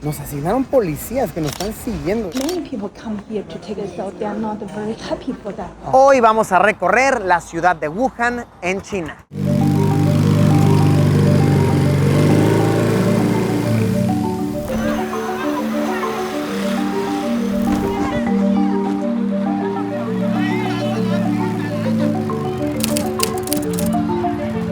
Nos asignaron policías que nos están siguiendo. Hoy vamos a recorrer la ciudad de Wuhan, en China.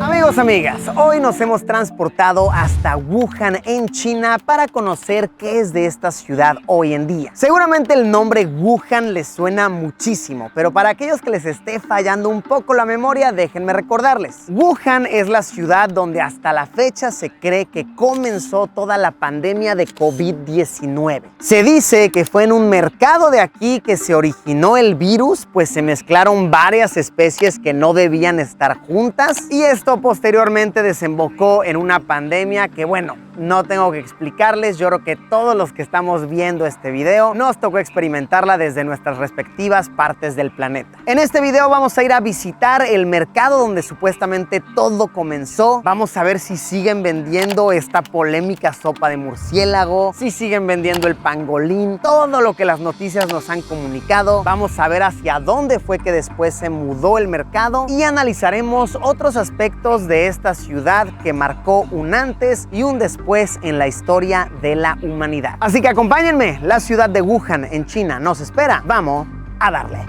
Amigos, amigas, hoy nos hemos transportado hasta Wuhan en China para conocer qué es de esta ciudad hoy en día. Seguramente el nombre Wuhan les suena muchísimo, pero para aquellos que les esté fallando un poco la memoria, déjenme recordarles. Wuhan es la ciudad donde hasta la fecha se cree que comenzó toda la pandemia de COVID-19. Se dice que fue en un mercado de aquí que se originó el virus, pues se mezclaron varias especies que no debían estar juntas y esto posteriormente desembocó en una pandemia que, bueno, no tengo que explicarles. Yo creo que todos los que estamos viendo este video nos tocó experimentarla desde nuestras respectivas partes del planeta. En este video vamos a ir a visitar el mercado donde supuestamente todo comenzó. Vamos a ver si siguen vendiendo esta polémica sopa de murciélago, si siguen vendiendo el pangolín, todo lo que las noticias nos han comunicado. Vamos a ver hacia dónde fue que después se mudó el mercado y analizaremos otros aspectos de esta ciudad que marcó un antes y un después en la historia de la humanidad. Así que acompáñenme, la ciudad de Wuhan en China nos espera. Vamos a darle.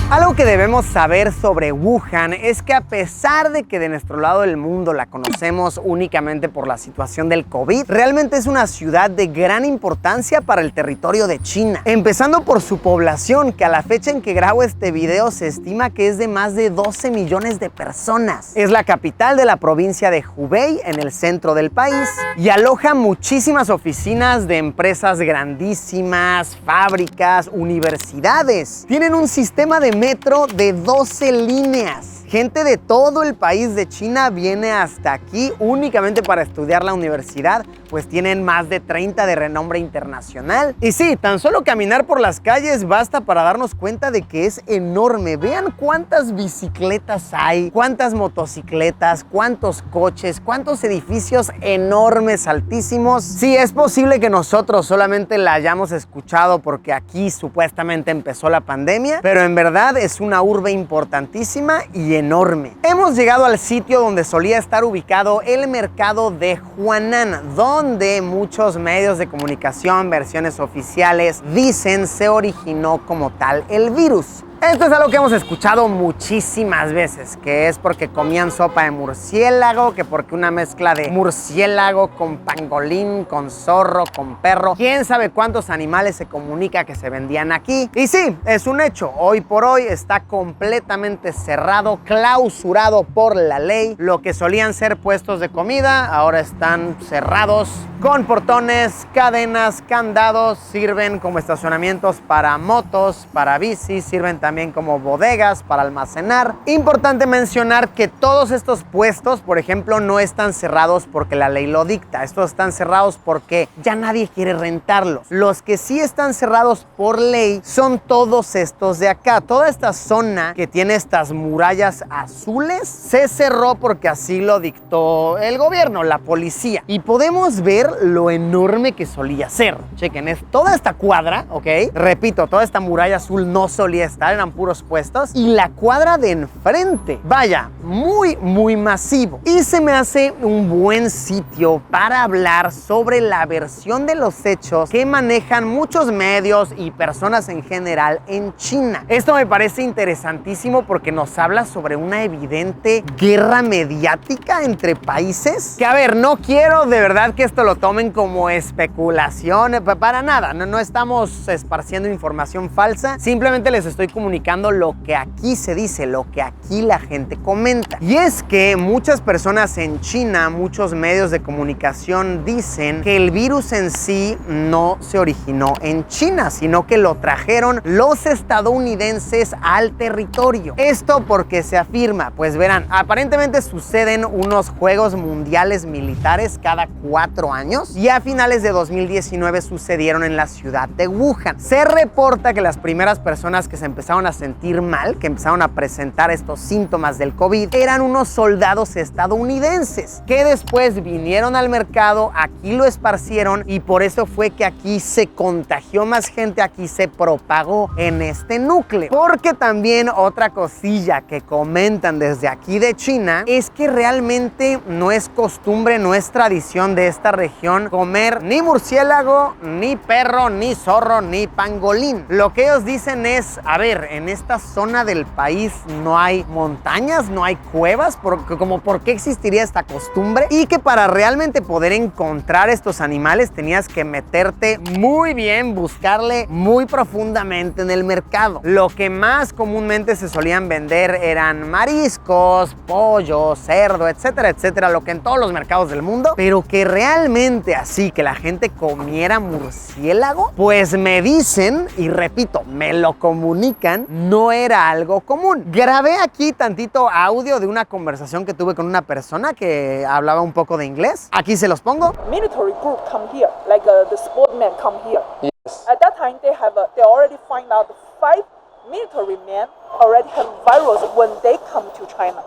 Algo que debemos saber sobre Wuhan es que a pesar de que de nuestro lado del mundo la conocemos únicamente por la situación del COVID, realmente es una ciudad de gran importancia para el territorio de China. Empezando por su población, que a la fecha en que grabo este video se estima que es de más de 12 millones de personas. Es la capital de la provincia de Hubei, en el centro del país, y aloja muchísimas oficinas de empresas grandísimas, fábricas, universidades. Tienen un sistema de metro de 12 líneas. Gente de todo el país de China viene hasta aquí únicamente para estudiar la universidad, pues tienen más de 30 de renombre internacional. Y sí, tan solo caminar por las calles basta para darnos cuenta de que es enorme. Vean cuántas bicicletas hay, cuántas motocicletas, cuántos coches, cuántos edificios enormes, altísimos. Sí, es posible que nosotros solamente la hayamos escuchado porque aquí supuestamente empezó la pandemia, pero en verdad es una urbe importantísima y enorme. Hemos llegado al sitio donde solía estar ubicado el mercado de Huanan, donde muchos medios de comunicación, versiones oficiales, dicen se originó como tal el virus. Esto es algo que hemos escuchado muchísimas veces, que es porque comían sopa de murciélago, que porque una mezcla de murciélago con pangolín, con zorro, con perro. ¿Quién sabe cuántos animales se comunica que se vendían aquí? Y sí, es un hecho. Hoy por hoy está completamente cerrado, clausurado por la ley. Lo que solían ser puestos de comida, ahora están cerrados con portones, cadenas, candados. Sirven como estacionamientos para motos, para bicis, sirven también como bodegas para almacenar. Importante mencionar que todos estos puestos, por ejemplo, no están cerrados porque la ley lo dicta. Estos están cerrados porque ya nadie quiere rentarlos. Los que sí están cerrados por ley son todos estos de acá. Toda esta zona que tiene estas murallas azules se cerró porque así lo dictó el gobierno, la policía. Y podemos ver lo enorme que solía ser. Chequen, es toda esta cuadra, ¿ok? Repito, toda esta muralla azul no solía estar, eran puros puestos. Y la cuadra de enfrente, vaya, muy masivo. Y se me hace un buen sitio para hablar sobre la versión de los hechos que manejan muchos medios y personas en general en China. Esto me parece interesantísimo porque nos habla sobre una evidente guerra mediática entre países. Que a ver, no quiero de verdad que esto lo tomen como especulación, para nada. No estamos esparciendo información falsa. Simplemente les estoy comunicando lo que aquí se dice, lo que aquí la gente comenta. Y es que muchas personas en China, muchos medios de comunicación dicen que el virus en sí no se originó en China, sino que lo trajeron los estadounidenses al territorio. Esto porque se afirma, pues verán, aparentemente suceden unos Juegos Mundiales Militares cada 4 años y a finales de 2019 sucedieron en la ciudad de Wuhan. Se reporta que las primeras personas que se empezaron empezaron a sentir mal, que empezaron a presentar estos síntomas del COVID, eran unos soldados estadounidenses que después vinieron al mercado, aquí lo esparcieron y por eso fue que aquí se contagió más gente, aquí se propagó en este núcleo. Porque también otra cosilla que comentan desde aquí de China es que realmente no es costumbre, no es tradición de esta región comer ni murciélago, ni perro, ni zorro, ni pangolín. Lo que ellos dicen es, a ver, en esta zona del país no hay montañas, no hay cuevas, ¿por qué existiría esta costumbre? Y que para realmente poder encontrar estos animales tenías que meterte muy bien, buscarle muy profundamente en el mercado. Lo que más comúnmente se solían vender eran mariscos, pollo, cerdo, etcétera, etcétera, lo que en todos los mercados del mundo, pero que realmente así que la gente comiera murciélago, pues me dicen, y repito, me lo comunican, no era algo común. Grabé aquí tantito audio de una conversación que tuve con una persona que hablaba un poco de inglés. Aquí se los pongo. Military group come here, like the sportmen come here. Yes. At that time, they already find out 5 military men already have virus when they come to China.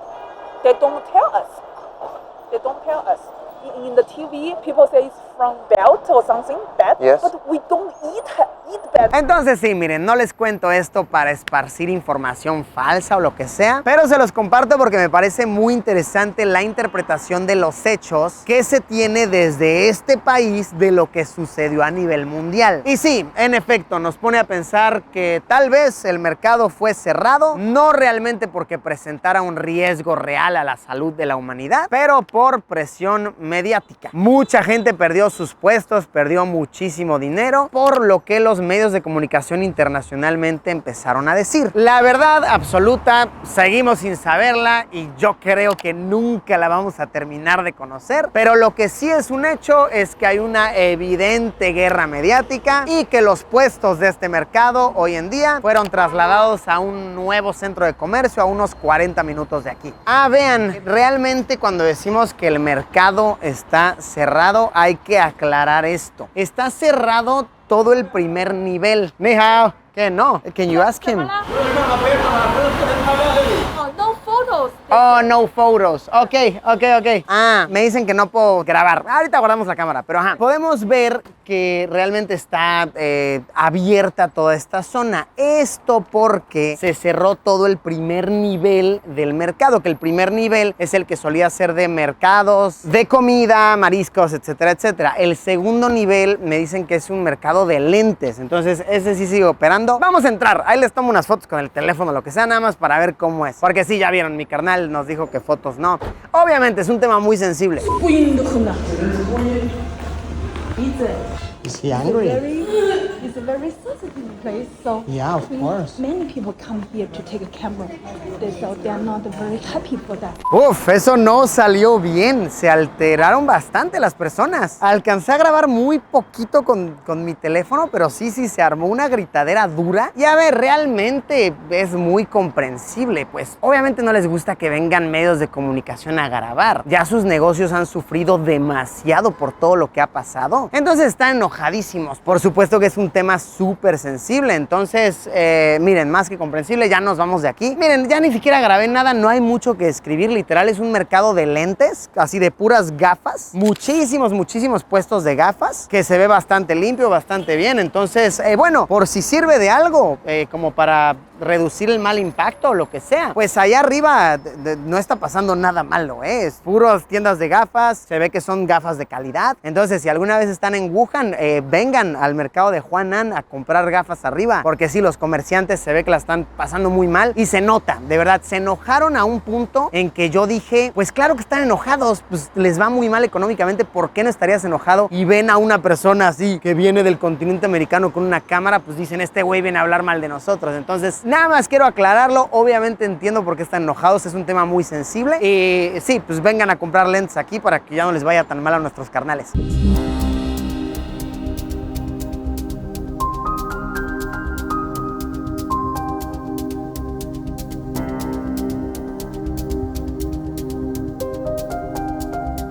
They don't tell us. They don't tell us. In the TV, people say it's from belt or something bad, yes. But we don't eat bad. Entonces sí, miren, no les cuento esto para esparcir información falsa o lo que sea, pero se los comparto porque me parece muy interesante la interpretación de los hechos que se tiene desde este país de lo que sucedió a nivel mundial. Y sí, en efecto, nos pone a pensar que tal vez el mercado fue cerrado, no realmente porque presentara un riesgo real a la salud de la humanidad, pero por presión mediática. Mucha gente perdió sus puestos, perdió muchísimo dinero, por lo que los medios de comunicación internacionalmente empezaron a decir. La verdad absoluta, seguimos sin saberla y yo creo que nunca la vamos a terminar de conocer, pero lo que sí es un hecho es que hay una evidente guerra mediática y que los puestos de este mercado hoy en día fueron trasladados a un nuevo centro de comercio a unos 40 minutos de aquí. Vean, realmente cuando decimos que el mercado está cerrado, hay que aclarar esto. Está cerrado todo el primer nivel. Ni hao, que no. Can you ask him? No photos. Oh, no photos. Ok. Me dicen que no puedo grabar. Ahorita guardamos la cámara, pero ajá. Podemos ver que realmente está abierta toda esta zona. Esto porque se cerró todo el primer nivel del mercado, que el primer nivel es el que solía ser de mercados, de comida, mariscos, etcétera, etcétera. El segundo nivel me dicen que es un mercado de lentes, entonces ese sí sigue operando. Vamos a entrar, ahí les tomo unas fotos con el teléfono, lo que sea, nada más para ver cómo es. Porque sí, ya vieron, mi carnal nos dijo que fotos no. Obviamente es un tema muy sensible. Is he angry? It's a very sensitive place, so Yeah, of course. Many people come here to take a camera, so they are not very happy for that. Uf, eso no salió bien. Se alteraron bastante las personas. Alcancé a grabar muy poquito con mi teléfono, pero sí se armó una gritadera dura. Y a ver, realmente es muy comprensible, pues obviamente no les gusta que vengan medios de comunicación a grabar. Ya sus negocios han sufrido demasiado por todo lo que ha pasado. Entonces están enojadísimos. Por supuesto que es un tema súper sensible. Entonces, miren, más que comprensible, ya nos vamos de aquí. Miren, ya ni siquiera grabé nada, no hay mucho que escribir. Literal, es un mercado de lentes, así de puras gafas. Muchísimos puestos de gafas, que se ve bastante limpio, bastante bien. Entonces, bueno, por si sirve de algo, como para reducir el mal impacto o lo que sea, pues allá arriba no está pasando nada malo, es puros tiendas de gafas, se ve que son gafas de calidad. Entonces, si alguna vez están en Wuhan, vengan al mercado de Huanan a comprar gafas arriba, porque sí, los comerciantes se ve que la están pasando muy mal y se nota, de verdad, se enojaron a un punto en que yo dije, pues claro que están enojados, pues les va muy mal económicamente, ¿por qué no estarías enojado? Y ven a una persona así que viene del continente americano con una cámara, pues dicen, este güey viene a hablar mal de nosotros. Entonces, nada más quiero aclararlo, obviamente entiendo por qué están enojados, es un tema muy sensible y sí, pues vengan a comprar lentes aquí para que ya no les vaya tan mal a nuestros carnales.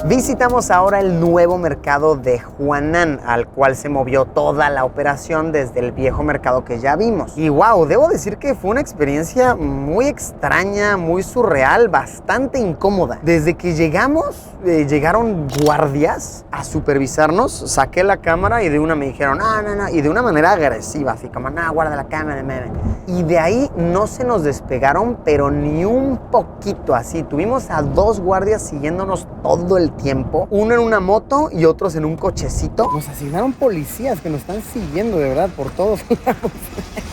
Visitamos ahora el nuevo mercado de Huanan, al cual se movió toda la operación desde el viejo mercado que ya vimos. Y wow, debo decir que fue una experiencia muy extraña, muy surreal, bastante incómoda. Desde que llegamos, llegaron guardias a supervisarnos, saqué la cámara y de una me dijeron, no, y de una manera agresiva, así como, guarda la cámara, meme. Y de ahí no se nos despegaron, pero ni un poquito así. Tuvimos a 2 guardias siguiéndonos todo el tiempo, uno en una moto y otros en un cochecito. Nos asignaron policías que nos están siguiendo de verdad por todos lados.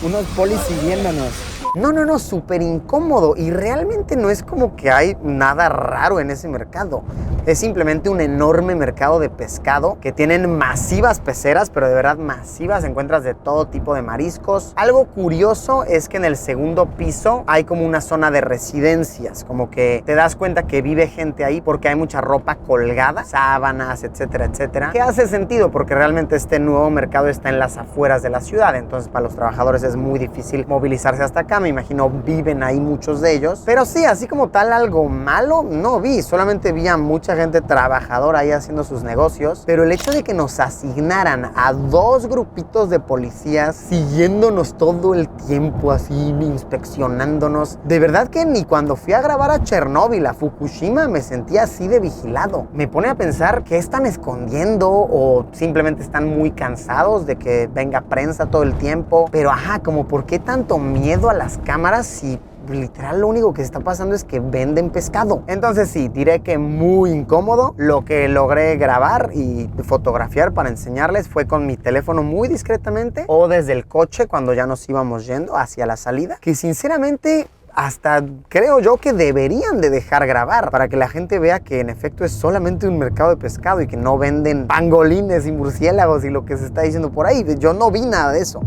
Unos polis siguiéndonos. No, súper incómodo, y realmente no es como que hay nada raro en ese mercado. Es simplemente un enorme mercado de pescado que tienen masivas peceras, pero de verdad masivas. Encuentras de todo tipo de mariscos. Algo curioso es que en el segundo piso hay como una zona de residencias, como que te das cuenta que vive gente ahí porque hay mucha ropa colgada, sábanas, etcétera, etcétera. Que hace sentido porque realmente este nuevo mercado está en las afueras de la ciudad, entonces para los trabajadores es muy difícil movilizarse hasta acá. Me imagino viven ahí muchos de ellos. Pero sí, así como tal algo malo no vi, solamente vi a mucha gente trabajadora ahí haciendo sus negocios. Pero el hecho de que nos asignaran a 2 grupitos de policías siguiéndonos todo el tiempo, así inspeccionándonos, de verdad que ni cuando fui a grabar a Chernóbil, a Fukushima, me sentía así de vigilado. Me pone a pensar qué están escondiendo, o simplemente están muy cansados de que venga prensa todo el tiempo. Pero como por qué tanto miedo a las cámaras si literal lo único que está pasando es que venden pescado. Entonces sí, diré que muy incómodo. Lo que logré grabar y fotografiar para enseñarles fue con mi teléfono muy discretamente, o desde el coche cuando ya nos íbamos yendo hacia la salida, que sinceramente hasta creo yo que deberían de dejar grabar para que la gente vea que en efecto es solamente un mercado de pescado y que no venden pangolines y murciélagos y lo que se está diciendo por ahí. Yo no vi nada de eso.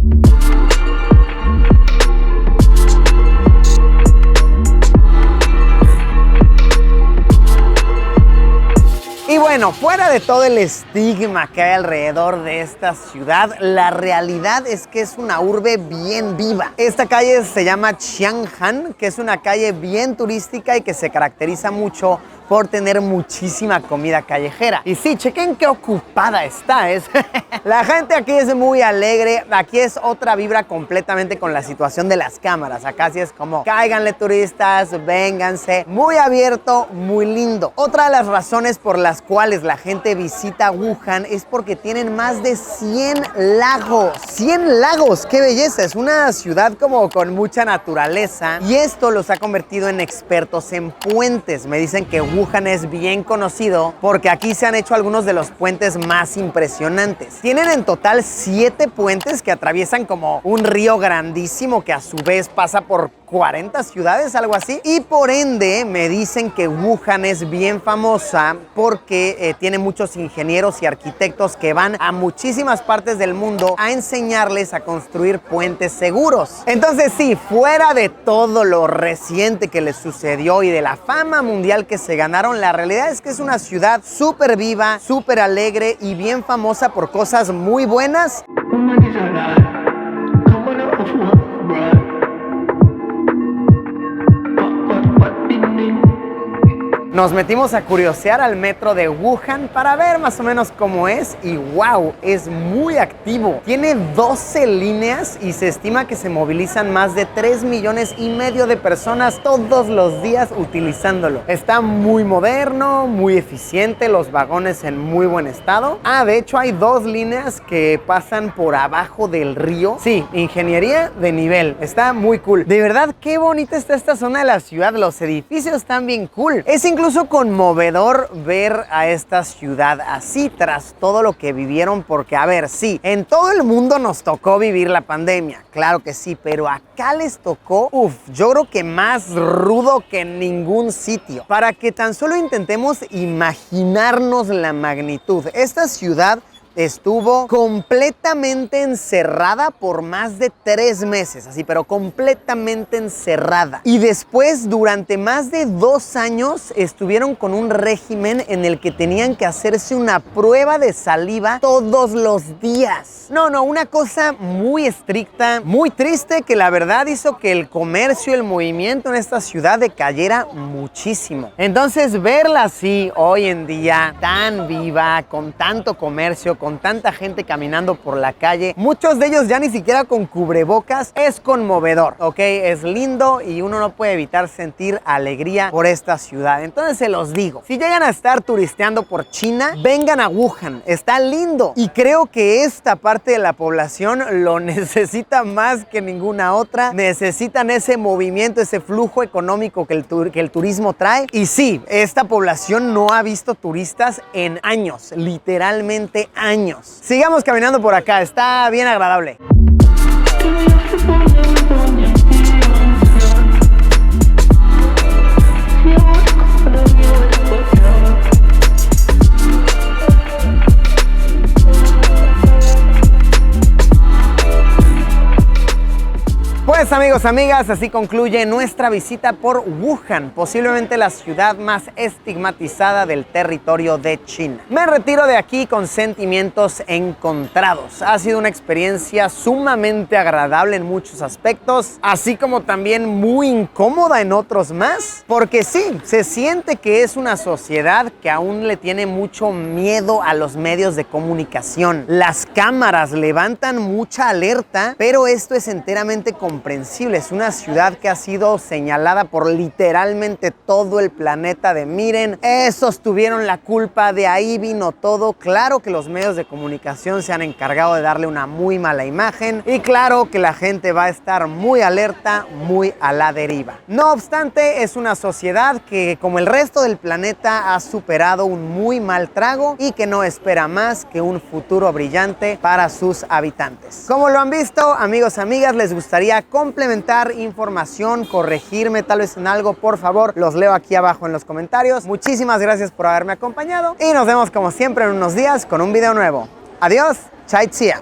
Y bueno, fuera de todo el estigma que hay alrededor de esta ciudad, la realidad es que es una urbe bien viva. Esta calle se llama Qianhan, que es una calle bien turística y que se caracteriza mucho por tener muchísima comida callejera. Y sí, chequen qué ocupada está. La gente aquí es muy alegre. Aquí es otra vibra completamente con la situación de las cámaras. Acá sí es como, cáiganle turistas, vénganse. Muy abierto, muy lindo. Otra de las razones por las cuales la gente visita Wuhan es porque tienen más de 100 lagos. 100 lagos, qué belleza. Es una ciudad como con mucha naturaleza, y esto los ha convertido en expertos en puentes. Me dicen que Wuhan es bien conocido porque aquí se han hecho algunos de los puentes más impresionantes. Tienen en total 7 puentes que atraviesan como un río grandísimo que a su vez pasa por 40 ciudades, algo así. Y por ende me dicen que Wuhan es bien famosa porque tiene muchos ingenieros y arquitectos que van a muchísimas partes del mundo a enseñarles a construir puentes seguros. Entonces sí, fuera de todo lo reciente que les sucedió y de la fama mundial que se ganaron, la realidad es que es una ciudad súper viva, súper alegre y bien famosa por cosas muy buenas. Nos metimos a curiosear al metro de Wuhan para ver más o menos cómo es, y wow, es muy activo. Tiene 12 líneas y se estima que se movilizan más de 3,5 millones de personas todos los días utilizándolo. Está muy moderno, muy eficiente, los vagones en muy buen estado. De hecho hay 2 líneas que pasan por abajo del río. Sí, ingeniería de nivel, está muy cool. De verdad, qué bonita está esta zona de la ciudad, los edificios están bien cool. Es incluso conmovedor ver a esta ciudad así tras todo lo que vivieron, porque a ver, sí, en todo el mundo nos tocó vivir la pandemia, claro que sí, pero acá les tocó, yo creo que más rudo que en ningún sitio. Para que tan solo intentemos imaginarnos la magnitud, esta ciudad estuvo completamente encerrada por más de 3 meses, así, pero completamente encerrada. Y después, durante más de 2 años, estuvieron con un régimen en el que tenían que hacerse una prueba de saliva todos los días. No, una cosa muy estricta, muy triste, que la verdad hizo que el comercio, el movimiento en esta ciudad decayera muchísimo. Entonces, verla así hoy en día, tan viva, con tanto comercio, con tanta gente caminando por la calle, muchos de ellos ya ni siquiera con cubrebocas, es conmovedor, ¿ok? Es lindo y uno no puede evitar sentir alegría por esta ciudad. Entonces se los digo, si llegan a estar turisteando por China, vengan a Wuhan, está lindo. Y creo que esta parte de la población lo necesita más que ninguna otra. Necesitan ese movimiento, ese flujo económico que el turismo trae. Y sí, esta población no ha visto turistas en años, literalmente años. Sigamos caminando por acá, está bien agradable. Pues amigos, amigas, así concluye nuestra visita por Wuhan, posiblemente la ciudad más estigmatizada del territorio de China. Me retiro de aquí con sentimientos encontrados. Ha sido una experiencia sumamente agradable en muchos aspectos, así como también muy incómoda en otros más, porque sí, se siente que es una sociedad que aún le tiene mucho miedo a los medios de comunicación. Las cámaras levantan mucha alerta, pero esto es enteramente comprensible. Es una ciudad que ha sido señalada por literalmente todo el planeta de miren, esos tuvieron la culpa, de ahí vino todo. Claro que los medios de comunicación se han encargado de darle una muy mala imagen y claro que la gente va a estar muy alerta, muy a la deriva. No obstante, es una sociedad que, como el resto del planeta, ha superado un muy mal trago y que no espera más que un futuro brillante para sus habitantes. Como lo han visto, amigos, amigas, les gustaría complementar información, corregirme tal vez en algo, por favor, los leo aquí abajo en los comentarios. Muchísimas gracias por haberme acompañado y nos vemos como siempre en unos días con un video nuevo. Adiós, chai tsia.